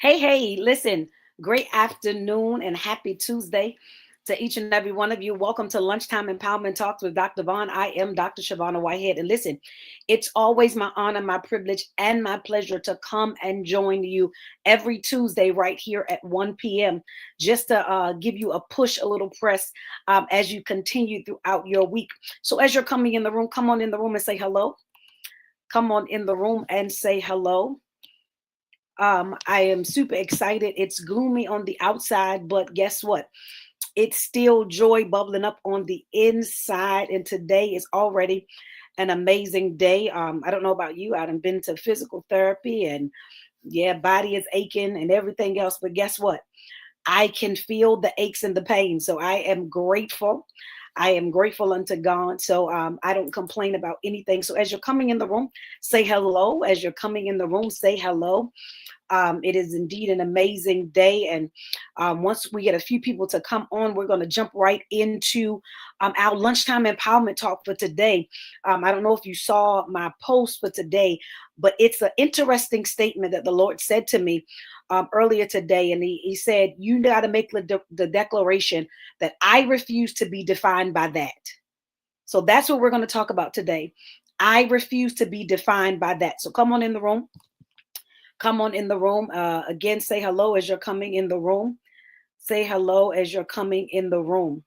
Hey, listen, great afternoon and happy Tuesday to each and every one of you. Welcome to Lunchtime Empowerment Talks with Dr. Vaughn. I am Dr. Shavonna Whitehead. And listen, it's always my honor, my privilege, and my pleasure to come and join you every Tuesday right here at 1 p.m. just to give you a push, a little press as you continue throughout your week. So as you're coming in the room, come on in the room and say hello. Come on in the room and say hello. I am super excited. It's gloomy on the outside, but guess what? It's still joy bubbling up on the inside. And today is already an amazing day. I don't know about you. I've been to physical therapy and yeah, body is aching and everything else. But guess what? I can feel the aches and the pain. So I am grateful. I am grateful unto God. So I don't complain about anything. So as you're coming in the room, say hello. As you're coming in the room, say hello. It is indeed an amazing day. And once we get a few people to come on, we're going to jump right into our lunchtime empowerment talk for today. I don't know if you saw my post for today, but it's an interesting statement that the Lord said to me earlier today. And he said, you got to make the declaration that I refuse to be defined by that. So that's what we're going to talk about today. I refuse to be defined by that. So come on in the room. Come on in the room. Again, say hello as you're coming in the room. Say hello as you're coming in the room.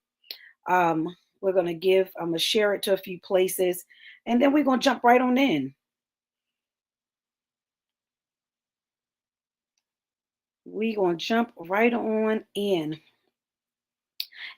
Um, we're going to I'm going to share it to a few places, and then we're going to jump right on in. We're going to jump right on in.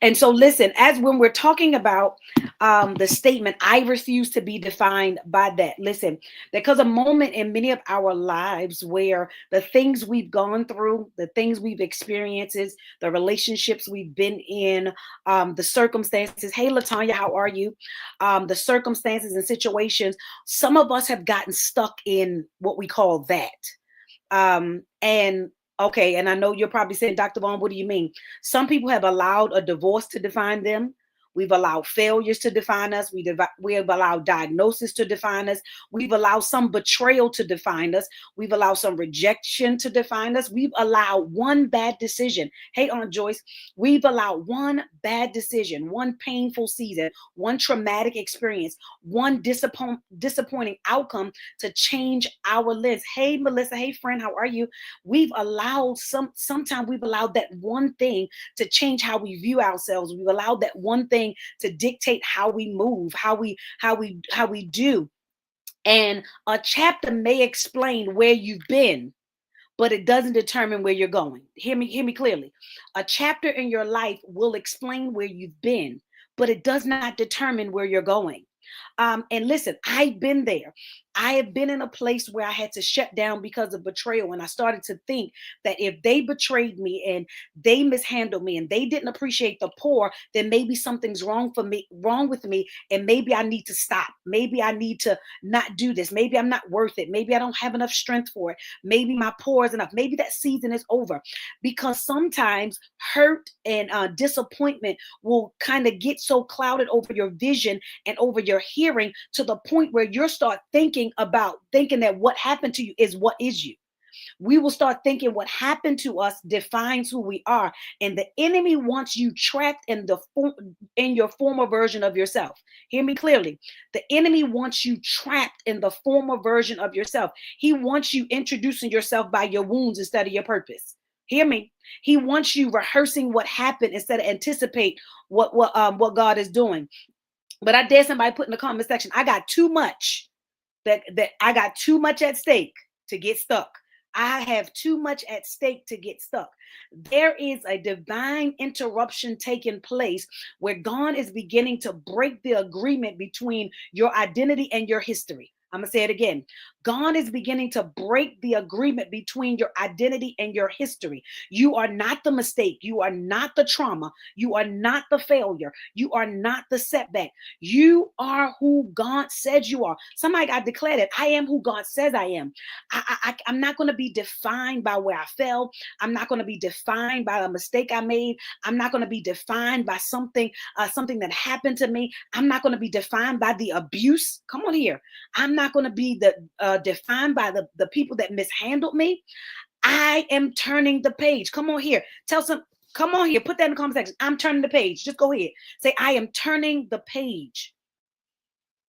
And so, listen, as when we're talking about the statement, I refuse to be defined by that. Listen, because a moment in many of our lives where the things we've gone through, the things we've experienced, the relationships we've been in, the circumstances. Hey, Latanya, how are you? The circumstances and situations. Some of us have gotten stuck in what we call that. And okay, and I know you're probably saying, Dr. Vaughn, what do you mean? Some people have allowed a divorce to define them. We've allowed failures to define us. We have allowed diagnosis to define us. We've allowed some betrayal to define us. We've allowed some rejection to define us. We've allowed one bad decision. Hey, Aunt Joyce, we've allowed one bad decision, one painful season, one traumatic experience, one disappointing outcome to change our lens. Hey, Melissa. Hey, friend, how are you? We've allowed sometimes we've allowed that one thing to change how we view ourselves. We've allowed that one thing to dictate how we move, how we do. And a chapter may explain where you've been, but it doesn't determine where you're going. Hear me clearly. A chapter in your life will explain where you've been, but it does not determine where you're going. And listen, I've been there. I have been in a place where I had to shut down because of betrayal. And I started to think that if they betrayed me and they mishandled me and they didn't appreciate the poor, then maybe something's wrong with me. And maybe I need to stop. Maybe I need to not do this. Maybe I'm not worth it. Maybe I don't have enough strength for it. Maybe my poor is enough. Maybe that season is over. Because sometimes hurt and disappointment will kind of get so clouded over your vision and over your hearing to the point where you start thinking that what happened to you is what is you. We will start thinking what happened to us defines who we are, and the enemy wants you trapped in your former version of yourself. Hear me clearly. The enemy wants you trapped in the former version of yourself. He wants you introducing yourself by your wounds instead of your purpose. Hear me. He wants you rehearsing what happened instead of anticipate what God is doing. But I dare somebody put in the comment section, I got too much that I got too much at stake to get stuck. I have too much at stake to get stuck. There is a divine interruption taking place where God is beginning to break the agreement between your identity and your history. I'm going to say it again. God is beginning to break the agreement between your identity and your history. You are not the mistake. You are not the trauma. You are not the failure. You are not the setback. You are who God says you are. Somebody got declared it. I am who God says I am. I'm not going to be defined by where I fell. I'm not going to be defined by a mistake I made. I'm not going to be defined by something that happened to me. I'm not going to be defined by the abuse. Come on here. I'm not going to be defined by the people that mishandled me. I am turning the page. Come on here. Come on here. Put that in the comment section. I'm turning the page. Just go ahead. Say, I am turning the page.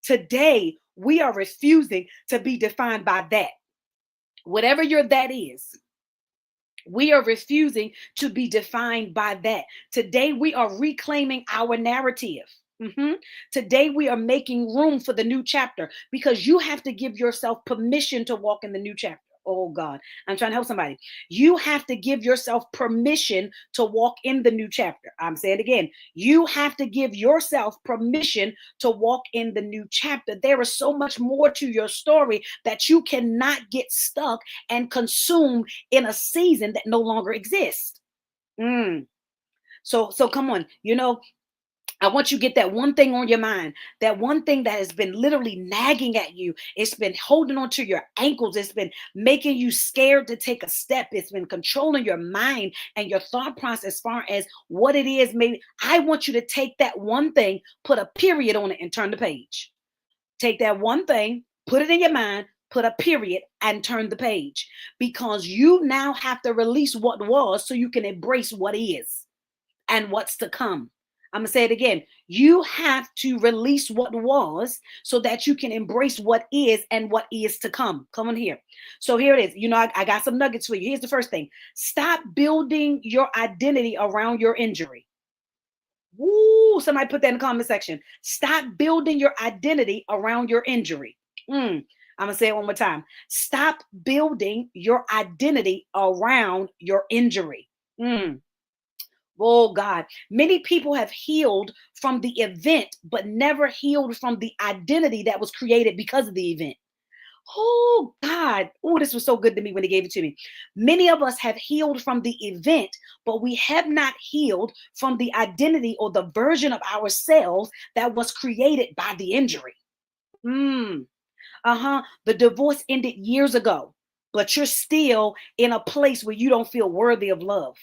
Today, we are refusing to be defined by that. Whatever your that is, we are refusing to be defined by that. Today, we are reclaiming our narrative. Today, we are making room for the new chapter because you have to give yourself permission to walk in the new chapter. Oh God, I'm trying to help somebody. You have to give yourself permission to walk in the new chapter. I'm saying it again. You have to give yourself permission to walk in the new chapter. There is so much more to your story that you cannot get stuck and consume in a season that no longer exists. So come on, I want you to get that one thing on your mind, that one thing that has been literally nagging at you. It's been holding on to your ankles. It's been making you scared to take a step. It's been controlling your mind and your thought process as far as what it is. Maybe I want you to take that one thing, put a period on it and turn the page. Take that one thing, put it in your mind, put a period and turn the page, because you now have to release what was so you can embrace what is and what's to come. I'm going to say it again. You have to release what was so that you can embrace what is and what is to come. Come on here. So here it is. I got some nuggets for you. Here's the first thing. Stop building your identity around your injury. Woo, somebody put that in the comment section. Stop building your identity around your injury. I'm going to say it one more time. Stop building your identity around your injury. Oh God, many people have healed from the event, but never healed from the identity that was created because of the event. Oh God. Oh, this was so good to me when he gave it to me. Many of us have healed from the event, but we have not healed from the identity or the version of ourselves that was created by the injury. The divorce ended years ago, but you're still in a place where you don't feel worthy of love.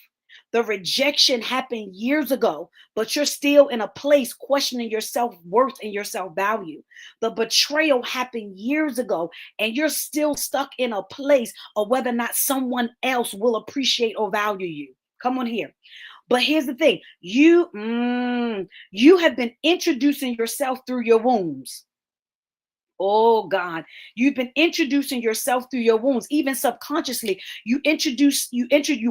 The rejection happened years ago, but you're still in a place questioning your self-worth and your self-value. The betrayal happened years ago, and you're still stuck in a place of whether or not someone else will appreciate or value you. Come on here. But here's the thing. You have been introducing yourself through your wounds. Oh God, you've been introducing yourself through your wounds, even subconsciously. You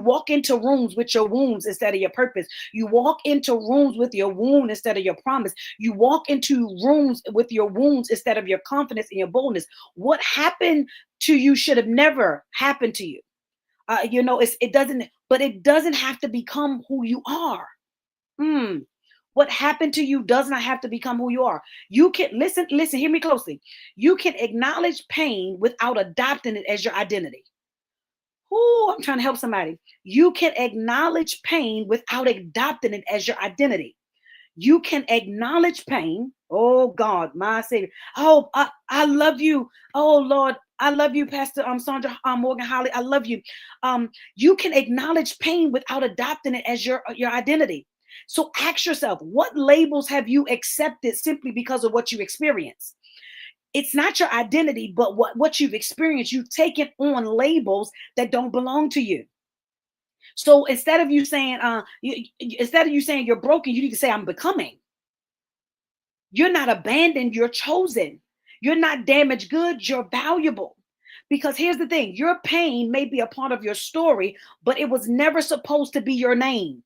walk into rooms with your wounds instead of your purpose. You walk into rooms with your wound instead of your promise. You walk into rooms with your wounds instead of your confidence and your boldness. What happened to you should have never happened to you. It doesn't have to become who you are. What happened to you does not have to become who you are. You can listen, hear me closely. You can acknowledge pain without adopting it as your identity. Oh, I'm trying to help somebody. You can acknowledge pain without adopting it as your identity. You can acknowledge pain. Oh God, my Savior. Oh, I love you. Oh Lord, I love you, Pastor Sandra Morgan Holly. I love you. You can acknowledge pain without adopting it as your identity. So ask yourself, what labels have you accepted simply because of what you experienced? It's not your identity, but what you've experienced. You've taken on labels that don't belong to you. So instead of you saying you're broken, you need to say I'm becoming. You're not abandoned, you're chosen. You're not damaged goods, you're valuable. Because here's the thing, your pain may be a part of your story, but it was never supposed to be your name.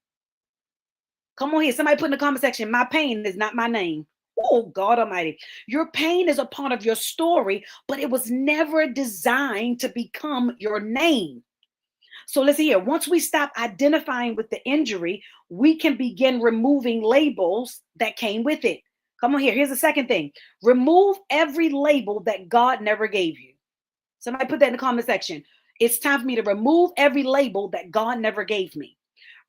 Come on here. Somebody put in the comment section, my pain is not my name. Oh, God Almighty. Your pain is a part of your story, but it was never designed to become your name. So listen here. Once we stop identifying with the injury, we can begin removing labels that came with it. Come on here. Here's the second thing. Remove every label that God never gave you. Somebody put that in the comment section. It's time for me to remove every label that God never gave me.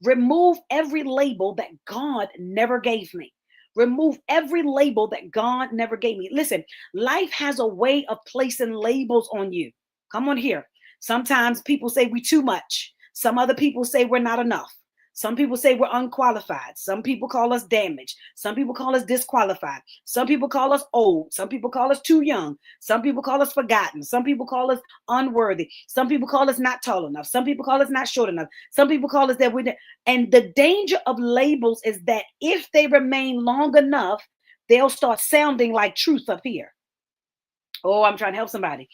Remove every label that God never gave me. Remove every label that God never gave me. Listen, life has a way of placing labels on you. Come on here. Sometimes people say we too much. Some other people say we're not enough. Some people say we're unqualified. Some people call us damaged. Some people call us disqualified. Some people call us old. Some people call us too young. Some people call us forgotten. Some people call us unworthy. Some people call us not tall enough. Some people call us not short enough. Some people call us that we. And the danger of labels is that if they remain long enough, they'll start sounding like truth up here. Oh, I'm trying to help somebody.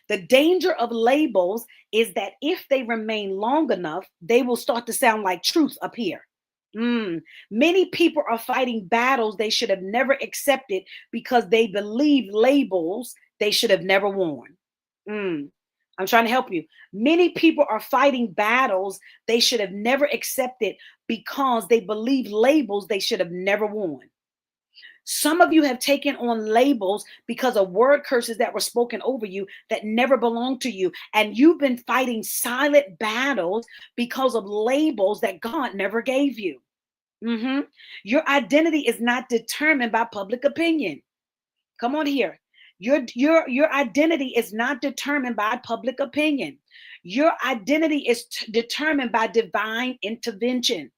The danger of labels is that if they remain long enough, they will start to sound like truth up here. Many people are fighting battles they should have never accepted because they believe labels they should have never worn. I'm trying to help you. Many people are fighting battles they should have never accepted because they believe labels they should have never worn. Some of you have taken on labels because of word curses that were spoken over you that never belonged to you. And you've been fighting silent battles because of labels that God never gave you. Your identity is not determined by public opinion. Come on here. Your identity is not determined by public opinion. Your identity is determined by divine intervention.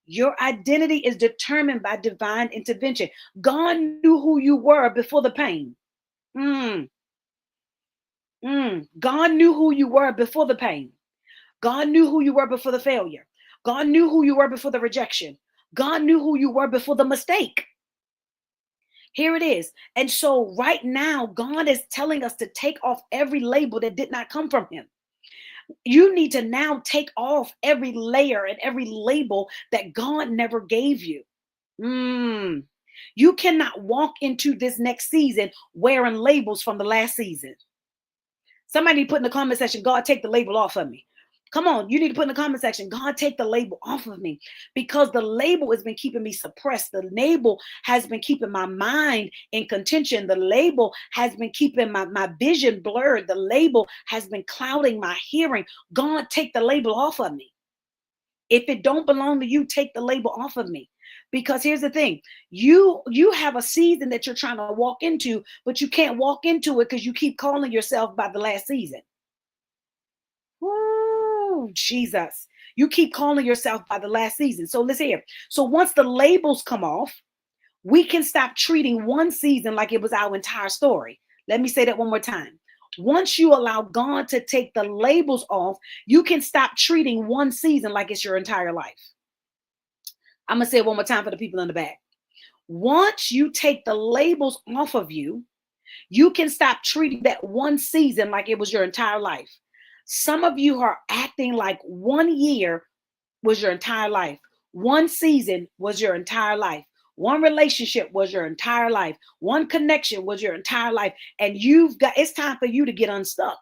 Your identity is determined by divine intervention. God knew who you were before the pain. God knew who you were before the pain. God knew who you were before the failure. God knew who you were before the rejection. God knew who you were before the mistake. Here it is. And so right now, God is telling us to take off every label that did not come from him. You need to now take off every layer and every label that God never gave you. You cannot walk into this next season wearing labels from the last season. Somebody put in the comment section, God, take the label off of me. Come on, you need to put in the comment section, God, take the label off of me, because the label has been keeping me suppressed. The label has been keeping my mind in contention. The label has been keeping my vision blurred. The label has been clouding my hearing. God, take the label off of me. If it don't belong to you, take the label off of me. Because here's the thing, you have a season that you're trying to walk into, but you can't walk into it because you keep calling yourself by the last season. Woo, Jesus. You keep calling yourself by the last season. So listen here. So once the labels come off, we can stop treating one season like it was our entire story. Let me say that one more time. Once you allow God to take the labels off, you can stop treating one season like it's your entire life. I'm going to say it one more time for the people in the back. Once you take the labels off of you, you can stop treating that one season like it was your entire life. Some of you are acting like 1 year was your entire life. One season was your entire life. One relationship was your entire life. One connection was your entire life. And it's time for you to get unstuck.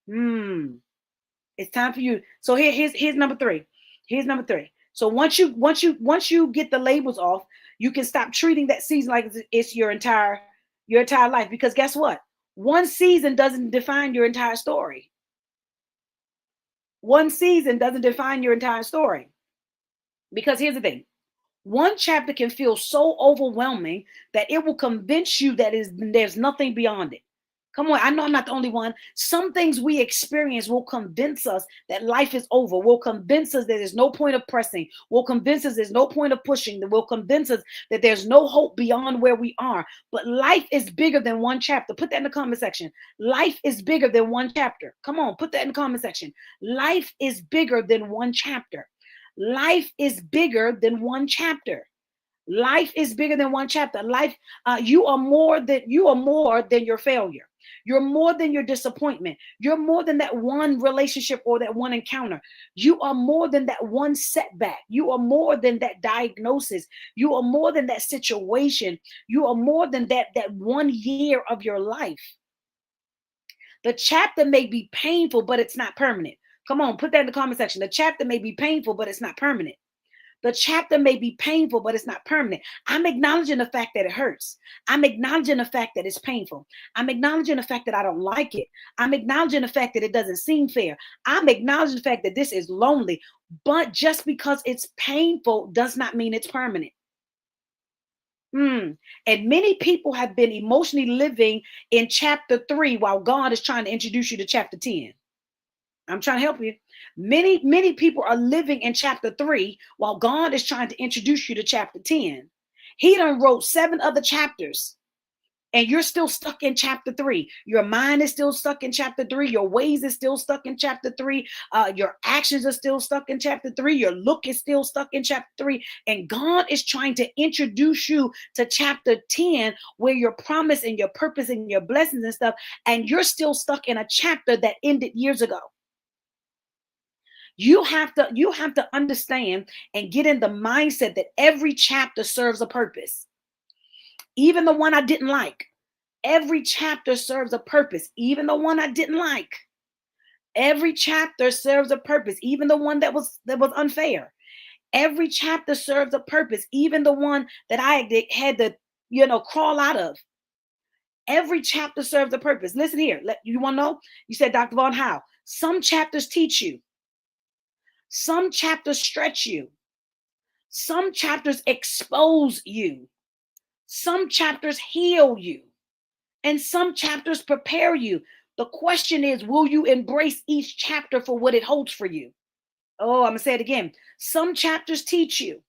It's time for you. So here's number 3. Here's number 3. So once you get the labels off, you can stop treating that season like it's your entire life. Because guess what? One season doesn't define your entire story. One season doesn't define your entire story. Because here's the thing. One chapter can feel so overwhelming that it will convince you that there's nothing beyond it. Come on, I know I'm not the only one. Some things we experience will convince us that life is over. Will convince us that there's no point of pressing. Will convince us there's no point of pushing. That will convince us that there's no hope beyond where we are. But life is bigger than one chapter. Put that in the comment section. Life is bigger than one chapter. Come on, put that in the comment section. Life is bigger than one chapter. Life is bigger than one chapter. Life is bigger than one chapter. Life, you are more than your failure. You're more than your disappointment. You're more than that one relationship or that one encounter. You are more than that one setback. You are more than that diagnosis. You are more than that situation. You are more than that 1 year of your life. The chapter may be painful, but it's not permanent. Come on, put that in the comment section. The chapter may be painful, but it's not permanent. The chapter may be painful, but it's not permanent. I'm acknowledging the fact that it hurts. I'm acknowledging the fact that it's painful. I'm acknowledging the fact that I don't like it. I'm acknowledging the fact that it doesn't seem fair. I'm acknowledging the fact that this is lonely. But just because it's painful does not mean it's permanent. And many people have been emotionally living in chapter 3 while God is trying to introduce you to chapter 10. I'm trying to help you. Many people are living in chapter 3 while God is trying to introduce you to chapter 10. He done wrote 7 other chapters and you're still stuck in chapter 3. Your mind is still stuck in chapter 3. Your ways is still stuck in chapter 3. Your actions are still stuck in chapter 3. Your look is still stuck in chapter 3. And God is trying to introduce you to chapter 10, where your promise and your purpose and your blessings and stuff, and you're still stuck in a chapter that ended years ago. You have to understand and get in the mindset that every chapter serves a purpose. Even the one I didn't like. Every chapter serves a purpose, even the one I didn't like. Every chapter serves a purpose, even the one that was unfair. Every chapter serves a purpose, even the one that I had to, crawl out of. Every chapter serves a purpose. Listen here. You want to know? You said, Dr. Vaughn, how? Some chapters teach you. Some chapters stretch you. Some chapters expose you. Some chapters heal you. And some chapters prepare you. The question is, will you embrace each chapter for what it holds for you? Oh, I'm going to say it again. Some chapters teach you.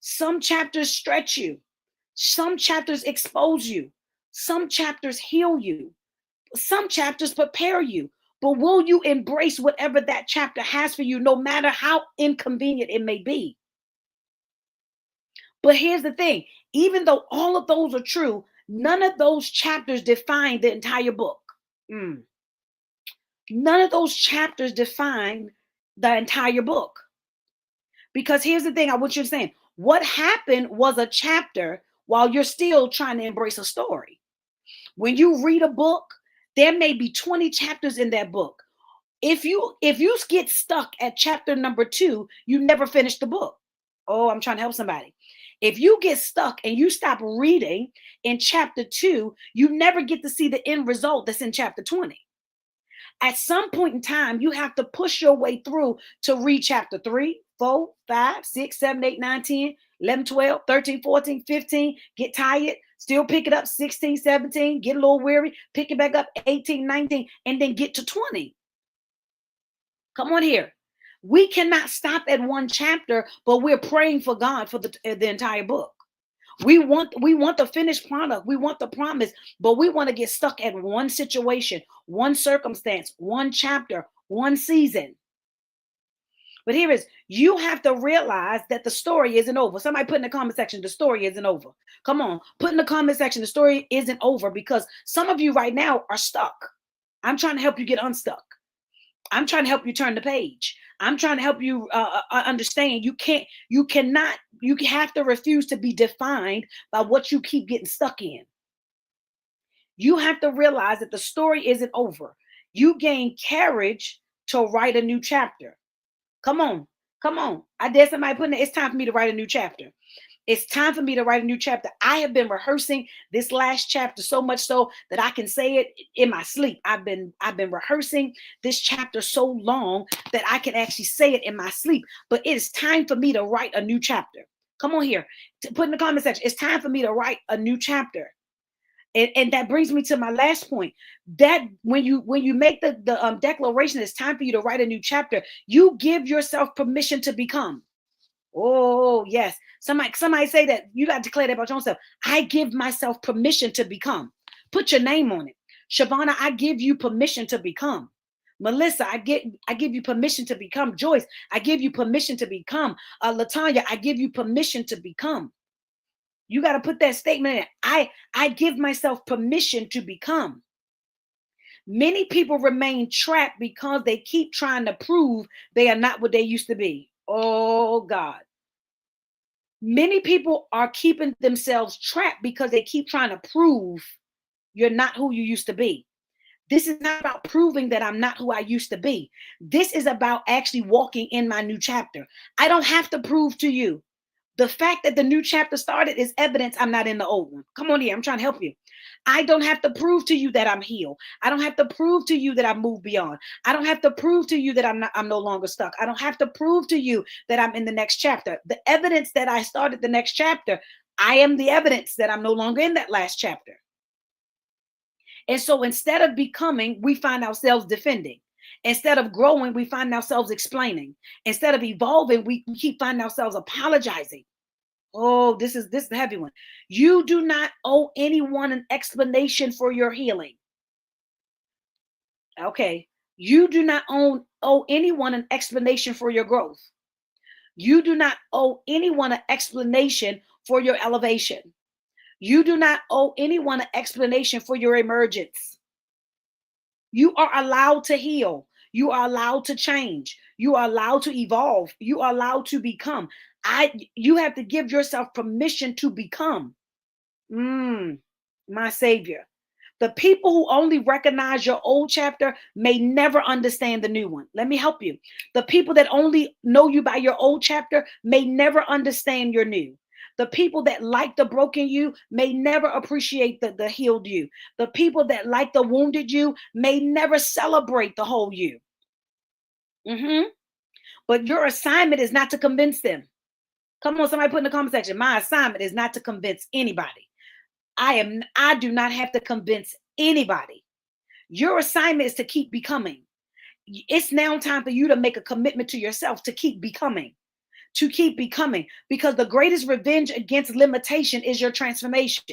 Some chapters stretch you. Some chapters expose you. Some chapters heal you. Some chapters prepare you. But will you embrace whatever that chapter has for you, no matter how inconvenient it may be? But here's the thing. Even though all of those are true, none of those chapters define the entire book. None of those chapters define the entire book. Because here's the thing I want you to say. What happened was a chapter while you're still trying to embrace a story. When you read a book, there may be 20 chapters in that book. If you get stuck at chapter number 2, you never finish the book. Oh, I'm trying to help somebody. If you get stuck and you stop reading in chapter 2, you never get to see the end result that's in chapter 20. At some point in time, you have to push your way through to read chapter 3, 4, 5, 6, 7, 8, 9, 10, 11, 12, 13, 14, 15, get tired, still pick it up, 16, 17, get a little weary, pick it back up, 18, 19, and then get to 20. Come on here. We cannot stop at one chapter, but we're praying for God for the entire book. We want the finished product. We want the promise, but we want to get stuck at one situation, one circumstance, one chapter, one season. But here is, you have to realize that the story isn't over. Somebody put in the comment section, the story isn't over. Come on, put in the comment section, the story isn't over, because some of you right now are stuck. I'm trying to help you get unstuck. I'm trying to help you turn the page. I'm trying to help you understand you have to refuse to be defined by what you keep getting stuck in. You have to realize that the story isn't over. You gain courage to write a new chapter. Come on. I dare somebody putting it, it's time for me to write a new chapter. It's time for me to write a new chapter. I have been rehearsing this last chapter so much so that I can say it in my sleep. I've been rehearsing this chapter so long that I can actually say it in my sleep. But it is time for me to write a new chapter. Come on here. Put in the comment section. It's time for me to write a new chapter. And that brings me to my last point. That when you make the declaration, it's time for you to write a new chapter, you give yourself permission to become. Oh, yes. Somebody say that. You got to declare that about yourself. I give myself permission to become. Put your name on it. Shavonna, I give you permission to become. Melissa, I give you permission to become. Joyce, I give you permission to become. Latanya, I give you permission to become. You got to put that statement in. I give myself permission to become. Many people remain trapped because they keep trying to prove they are not what they used to be. Oh, God. Many people are keeping themselves trapped because they keep trying to prove you're not who you used to be. This is not about proving that I'm not who I used to be. This is about actually walking in my new chapter. I don't have to prove to you. The fact that the new chapter started is evidence I'm not in the old one. Come on here. I'm trying to help you. I don't have to prove to you that I'm healed. I don't have to prove to you that I've moved beyond. I don't have to prove to you that I'm no longer stuck. I don't have to prove to you that I'm in the next chapter. The evidence that I started the next chapter, I am the evidence that I'm no longer in that last chapter. And so instead of becoming, we find ourselves defending. Instead of growing, we find ourselves explaining. Instead of evolving, we keep finding ourselves apologizing. Oh, this is a heavy one. You do not owe anyone an explanation for your healing. Okay. You do not owe anyone an explanation for your growth. You do not owe anyone an explanation for your elevation. You do not owe anyone an explanation for your emergence. You are allowed to heal. You are allowed to change. You are allowed to evolve. You are allowed to become. You have to give yourself permission to become. My Savior. The people who only recognize your old chapter may never understand the new one. Let me help you. The people that only know you by your old chapter may never understand your new. The people that like the broken you may never appreciate the healed you. The people that like the wounded you may never celebrate the whole you. But your assignment is not to convince them. Come on, somebody put in the comment section. My assignment is not to convince anybody. I do not have to convince anybody. Your assignment is to keep becoming. It's now time for you to make a commitment to yourself to keep becoming. To keep becoming, because the greatest revenge against limitation is your transformation.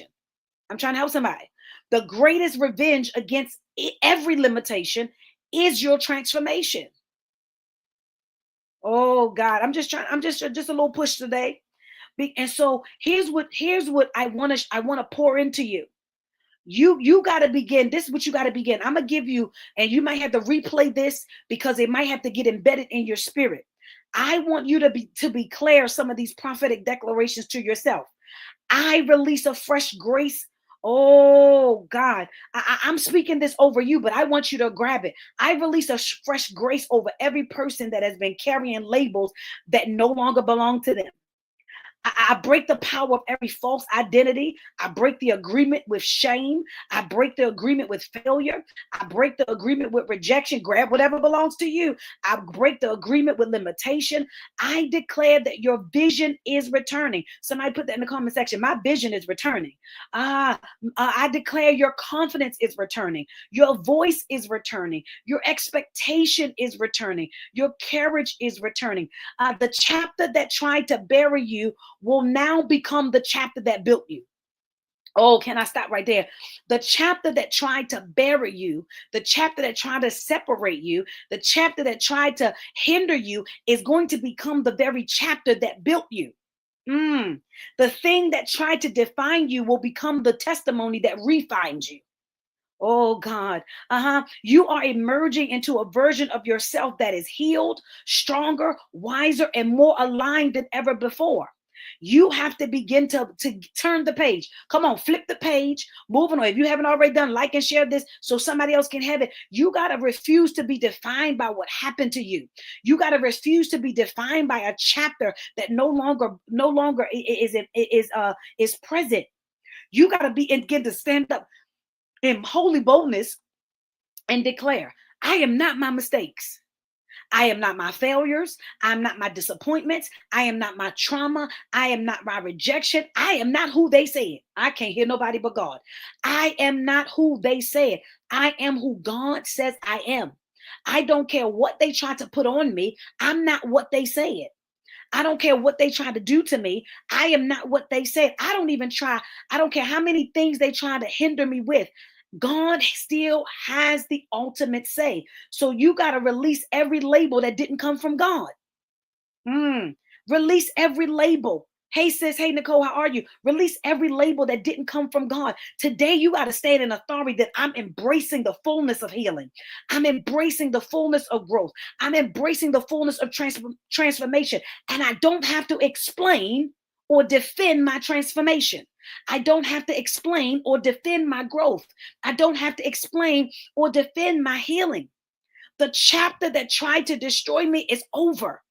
I'm trying to help somebody. The greatest revenge against every limitation is your transformation. Oh God, I'm just a little push today. And so here's what I want to pour into you. You got to begin. This is what you got to begin. I'm going to give you, and you might have to replay this because it might have to get embedded in your spirit. I want you to declare some of these prophetic declarations to yourself. I release a fresh grace. Oh God, I'm speaking this over you, but I want you to grab it. I release a fresh grace over every person that has been carrying labels that no longer belong to them. I break the power of every false identity. I break the agreement with shame. I break the agreement with failure. I break the agreement with rejection. Grab whatever belongs to you. I break the agreement with limitation. I declare that your vision is returning. Somebody put that in the comment section. My vision is returning. I declare your confidence is returning. Your voice is returning. Your expectation is returning. Your courage is returning. The chapter that tried to bury you will now become the chapter that built you. Oh, can I stop right there? The chapter that tried to bury you, the chapter that tried to separate you, the chapter that tried to hinder you is going to become the very chapter that built you. The thing that tried to define you will become the testimony that refines you. Oh God. You are emerging into a version of yourself that is healed, stronger, wiser, and more aligned than ever before. You have to begin to turn the page. Come on, flip the page. Moving on. If you haven't already done, like and share this so somebody else can have it. You got to refuse to be defined by what happened to you. You got to refuse to be defined by a chapter that no longer is present. You got to begin to stand up in holy boldness and declare, I am not my mistakes. I am not my failures. I'm not my disappointments. I am not my trauma. I am not my rejection. I am not who they said. I can't hear nobody but God. I am not who they said. I am who God says I am. I don't care what they try to put on me. I'm not what they said. I don't care what they try to do to me. I am not what they said. I don't care how many things they try to hinder me with. God still has the ultimate say. So you got to release every label that didn't come from God. Release every label. Hey sis, hey Nicole, how are you? Release every label that didn't come from God. Today you got to stand in authority that I'm embracing the fullness of healing. I'm embracing the fullness of growth. I'm embracing the fullness of transformation. And I don't have to explain or defend my transformation. I don't have to explain or defend my growth. I don't have to explain or defend my healing. The chapter that tried to destroy me is over.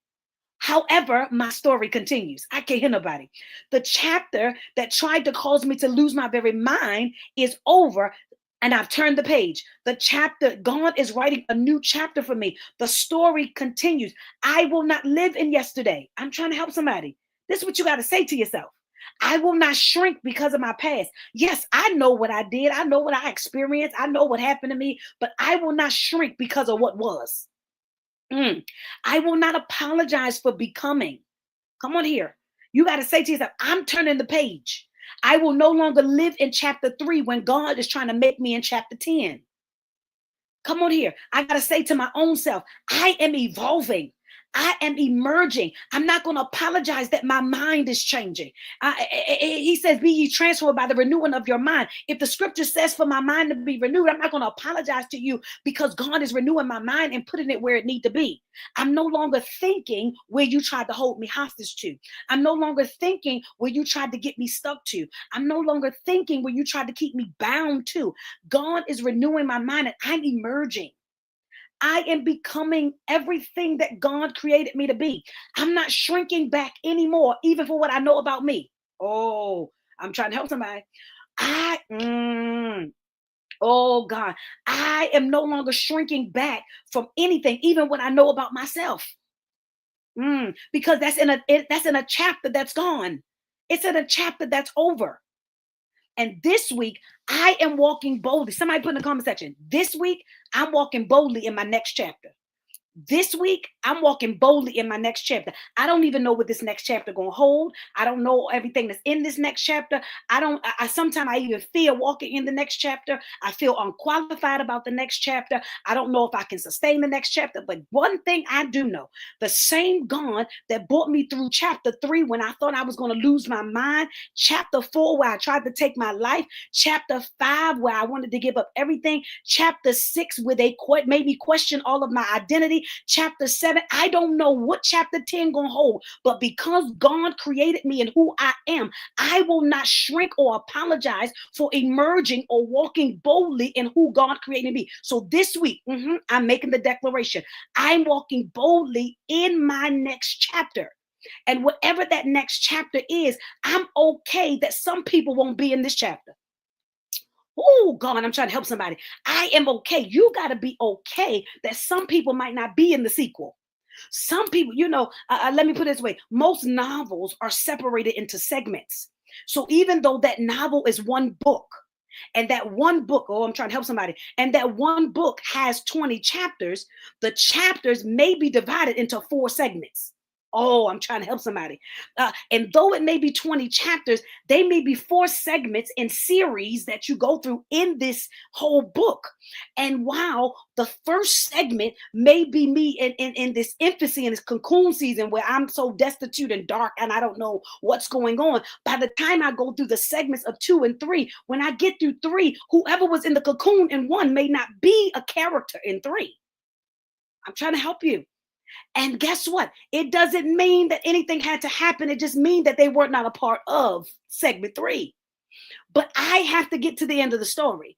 However, my story continues. I can't hear nobody. The chapter that tried to cause me to lose my very mind is over, and I've turned the page. The chapter, God is writing a new chapter for me. The story continues. I will not live in yesterday. I'm trying to help somebody. This is what you got to say to yourself. I will not shrink because of my past. Yes, I know what I did. I know what I experienced. I know what happened to me, but I will not shrink because of what was. Mm. I will not apologize for becoming. Come on here. You got to say to yourself, I'm turning the page. I will no longer live in chapter 3 when God is trying to make me in chapter 10. Come on here. I got to say to my own self, I am evolving. I am emerging. I'm not going to apologize that my mind is changing. He says, be ye transformed by the renewing of your mind. If the scripture says for my mind to be renewed, I'm not going to apologize to you because God is renewing my mind and putting it where it needs to be. I'm no longer thinking where you tried to hold me hostage to. I'm no longer thinking where you tried to get me stuck to. I'm no longer thinking where you tried to keep me bound to. God is renewing my mind and I'm emerging. I am becoming everything that God created me to be. I'm not shrinking back anymore, even for what I know about me. Oh, I'm trying to help somebody. Oh God, I am no longer shrinking back from anything, even what I know about myself. Because that's in a chapter that's gone. It's in a chapter that's over. And this week, I am walking boldly. Somebody put in the comment section. This week, I'm walking boldly in my next chapter. This week, I'm walking boldly in my next chapter. I don't even know what this next chapter gonna hold. I don't know everything that's in this next chapter. I sometimes I even fear walking in the next chapter. I feel unqualified about the next chapter. I don't know if I can sustain the next chapter. But one thing I do know, the same God that brought me through chapter 3 when I thought I was gonna lose my mind, chapter 4 where I tried to take my life, chapter 5 where I wanted to give up everything, chapter 6 where they made me question all of my identity, chapter 7, I don't know what chapter 10 gonna hold, but because God created me and who I am, I will not shrink or apologize for emerging or walking boldly in who God created me. So this week, I'm making the declaration. I'm walking boldly in my next chapter. And whatever that next chapter is, I'm okay that some people won't be in this chapter. Oh, God, I'm trying to help somebody. I am okay. You got to be okay that some people might not be in the sequel. Some people, let me put it this way. Most novels are separated into segments. So even though that novel is one book, and that one book, oh, I'm trying to help somebody, and that one book has 20 chapters, the chapters may be divided into 4 segments. Oh, I'm trying to help somebody. And though it may be 20 chapters, they may be 4 segments in series that you go through in this whole book. And while the first segment may be me in this infancy, in this cocoon season where I'm so destitute and dark and I don't know what's going on, by the time I go through the segments of 2 and 3, when I get through 3, whoever was in the cocoon in 1 may not be a character in 3. I'm trying to help you. And guess what? It doesn't mean that anything had to happen. It just means that they were not a part of segment 3. But I have to get to the end of the story.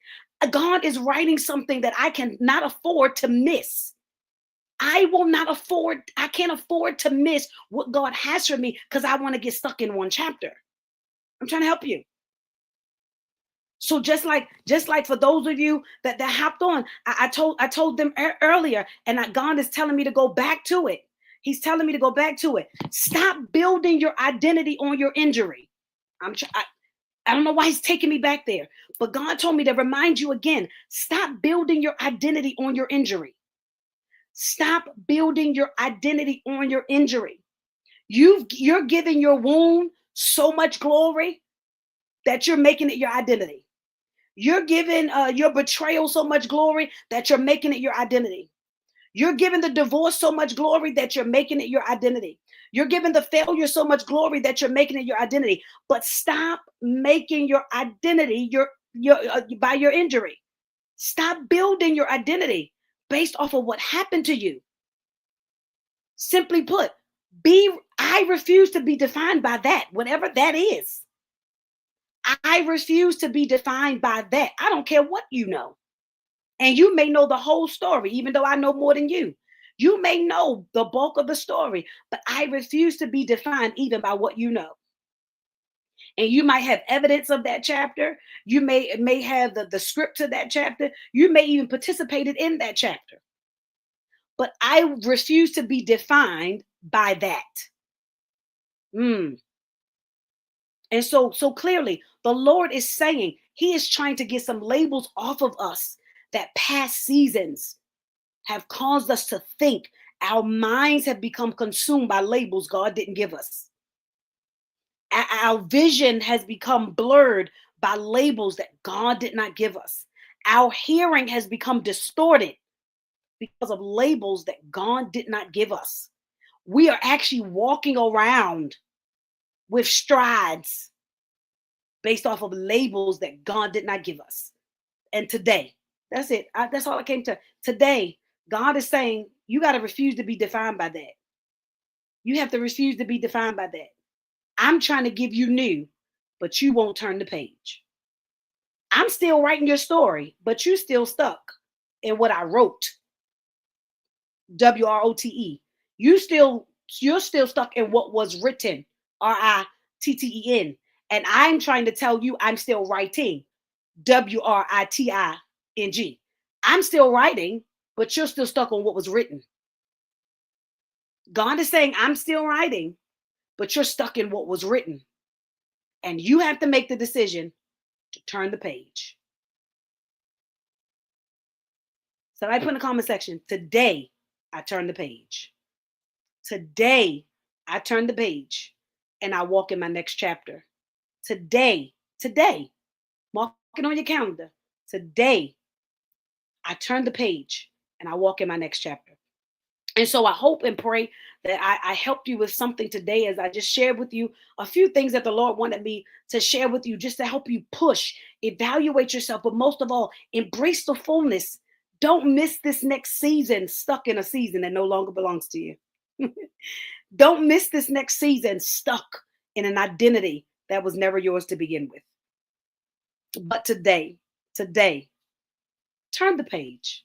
God is writing something that I cannot afford to miss. I can't afford to miss what God has for me because I want to get stuck in one chapter. I'm trying to help you. So just like for those of you that hopped on, I told them earlier, and God is telling me to go back to it. He's telling me to go back to it. Stop building your identity on your injury. I don't know why he's taking me back there, but God told me to remind you again. Stop building your identity on your injury. Stop building your identity on your injury. You're giving your wound so much glory that you're making it your identity. You're giving your betrayal so much glory that you're making it your identity. You're giving the divorce so much glory that you're making it your identity. You're giving the failure so much glory that you're making it your identity. But stop making your identity your by your injury. Stop building your identity based off of what happened to you. Simply put, I refuse to be defined by that, whatever that is. I refuse to be defined by that. I don't care what you know. And you may know the whole story, even though I know more than you. You may know the bulk of the story, but I refuse to be defined even by what you know. And you might have evidence of that chapter. You may have the script to that chapter. You may even participated in that chapter. But I refuse to be defined by that. And And so clearly, the Lord is saying he is trying to get some labels off of us that past seasons have caused us to think. Our minds have become consumed by labels God didn't give us. Our vision has become blurred by labels that God did not give us. Our hearing has become distorted because of labels that God did not give us. We are actually walking around with strides based off of labels that God did not give us. And today, that's it. That's all I came to. Today, God is saying, you got to refuse to be defined by that. You have to refuse to be defined by that. I'm trying to give you new, but you won't turn the page. I'm still writing your story, but you still stuck in what I wrote. WROTE. You're still stuck in what was written. RITTEN. And I'm trying to tell you I'm still writing. WRITING. I'm still writing, but you're still stuck on what was written. God is saying, I'm still writing, but you're stuck in what was written. And you have to make the decision to turn the page. So I put in the comment section, today I turn the page. Today I turn the page and I walk in my next chapter. Today, mark it on your calendar. Today I turn the page and I walk in my next chapter. And so I hope and pray that I helped you with something today as I just shared with you a few things that the Lord wanted me to share with you just to help you push, evaluate yourself, but most of all, embrace the fullness. Don't miss this next season stuck in a season that no longer belongs to you. Don't miss this next season stuck in an identity that was never yours to begin with. But today, turn the page.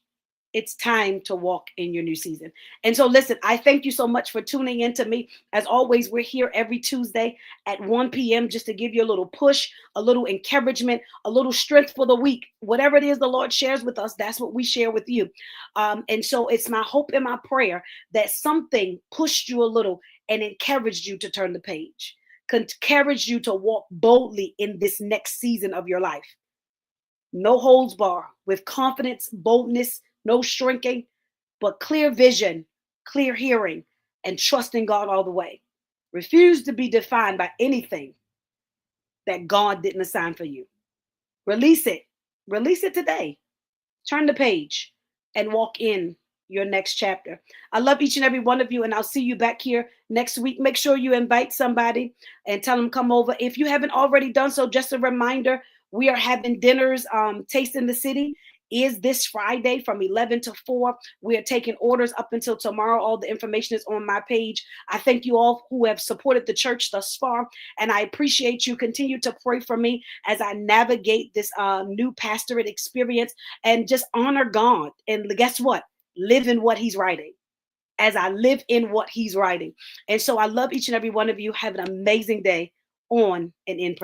It's time to walk in your new season. And so, listen, I thank you so much for tuning in to me. As always, we're here every Tuesday at 1 p.m. just to give you a little push, a little encouragement, a little strength for the week. Whatever it is the Lord shares with us, that's what we share with you. And so it's my hope and my prayer that something pushed you a little and encouraged you to turn the page, encouraged you to walk boldly in this next season of your life. No holds bar, with confidence, boldness, no shrinking, but clear vision, clear hearing, and trusting God all the way. Refuse to be defined by anything that God didn't assign for you. Release it. Release it today. Turn the page and walk in your next chapter. I love each and every one of you, and I'll see you back here next week. Make sure you invite somebody and tell them come over. If you haven't already done so, just a reminder, we are having dinners, Taste in the City is this Friday from 11 to 4. We are taking orders up until tomorrow. All the information is on my page. I thank you all who have supported the church thus far, and I appreciate you. Continue to pray for me as I navigate this new pastorate experience and just honor God. And guess what? Live in what he's writing as I live in what he's writing. And so I love each and every one of you. Have an amazing day on and in person.